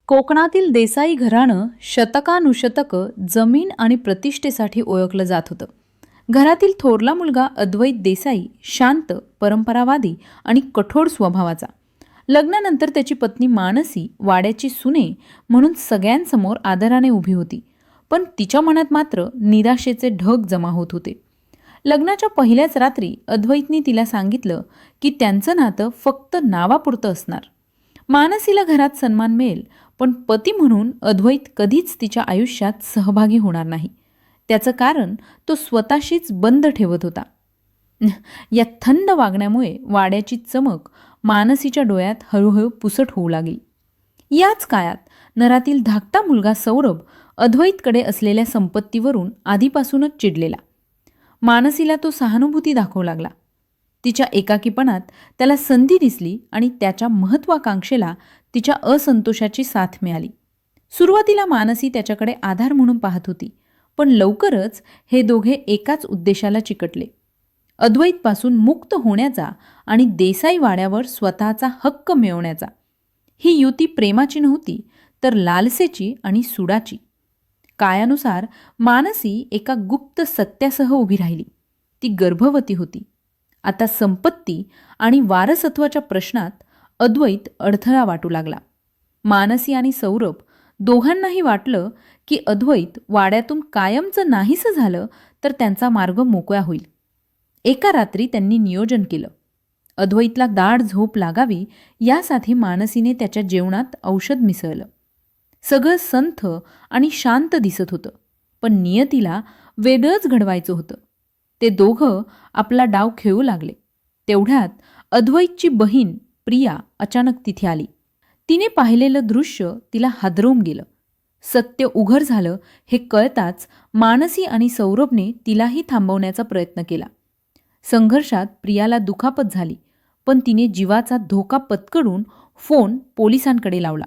कोकणातील देसाई घराणं शतकानुशतकं जमीन आणि प्रतिष्ठेसाठी ओळखलं जात होतं. घरातील थोरला मुलगा अद्वैत देसाई शांत, परंपरावादी आणि कठोर स्वभावाचा. लग्नानंतर त्याची पत्नी मानसी वाड्याची सुने म्हणून सगळ्यांसमोर आदराने उभी होती. पण तिच्या मनात मात्र निराशेचे ढग जमा होत होते. लग्नाच्या पहिल्याच रात्री अद्वैतने तिला सांगितलं की त्यांचं नातं फक्त नावापुरतं असणार. मानसीला घरात सन्मान मिळेल, पण पती म्हणून अद्वैत कधीच तिच्या आयुष्यात सहभागी होणार नाही. त्याचं कारण तो स्वतःशीच बंद ठेवत होता. या थंड वागण्यामुळे वाड्याची चमक मानसीच्या डोळ्यात हळूहळू पुसट होऊ लागली. याच काळात नरातील धाकटा मुलगा सौरभ अद्वैतकडे असलेल्या संपत्तीवरून आधीपासूनच चिडलेला. मानसीला तो सहानुभूती दाखवू लागला. तिच्या एकाकीपणात त्याला संधी दिसली आणि त्याच्या महत्त्वाकांक्षेला तिच्या असंतोषाची साथ मिळाली. सुरुवातीला मानसी त्याच्याकडे आधार म्हणून पाहत होती, पण लवकरच हे दोघे एकाच उद्देशाला चिकटले. अद्वैतपासून मुक्त होण्याचा आणि देसाई वाड्यावर स्वतःचा हक्क मिळवण्याचा. ही युती प्रेमाची नव्हती, तर लालसेची आणि सुडाची. काळानुसार मानसी एका गुप्त सत्यासह उभी राहिली. ती गर्भवती होती. आता संपत्ती आणि वारसत्वाच्या प्रश्नात अद्वैत अडथळा वाटू लागला. मानसी आणि सौरभ दोघांनाही वाटलं की अद्वैत वाड्यातून कायमचं नाहीसं झालं तर त्यांचा मार्ग मोकळा होईल. एका रात्री त्यांनी नियोजन केलं. अद्वैतला दाढ झोप लागावी यासाठी मानसीने त्याच्या जेवणात औषध मिसळलं. सगळं संथ आणि शांत दिसत होतं, पण नियतीला वेगळंच घडवायचं होतं. ते दोघं आपला डाव खेळू लागले. तेवढ्यात अद्वैतची बहीण प्रिया अचानक तिथे आली. तिने पाहिलेलं दृश्य तिला हादरवून गेलं. सत्य उघड झालं हे कळताच मानसी आणि सौरभने तिलाही थांबवण्याचा प्रयत्न केला. संघर्षात प्रियाला दुखापत झाली, पण तिने जीवाचा धोका पत्करून फोन पोलिसांकडे लावला.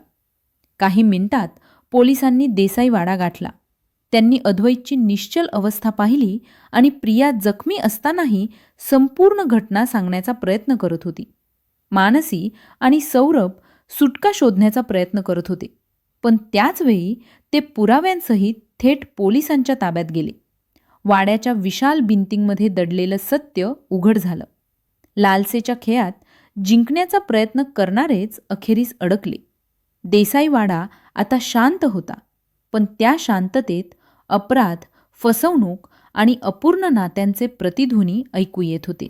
काही मिनिटात पोलिसांनी देसाई वाडा गाठला. त्यांनी अद्वैतची निश्चल अवस्था पाहिली आणि प्रिया जखमी असतानाही संपूर्ण घटना सांगण्याचा प्रयत्न करत होती. मानसी आणि सौरभ सुटका शोधण्याचा प्रयत्न करत होते, पण त्याचवेळी ते पुराव्यांसहित थेट पोलिसांच्या ताब्यात गेले. वाड्याच्या विशाल भिंतींमध्ये दडलेलं सत्य उघड झालं. लालसेच्या खेळात जिंकण्याचा प्रयत्न करणारेच अखेरीस अडकले. देसाई वाडा आता शांत होता, पण त्या शांततेत अपराध, फसवणूक आणि अपूर्ण नात्यांचे प्रतिध्वनी ऐकू येत होते.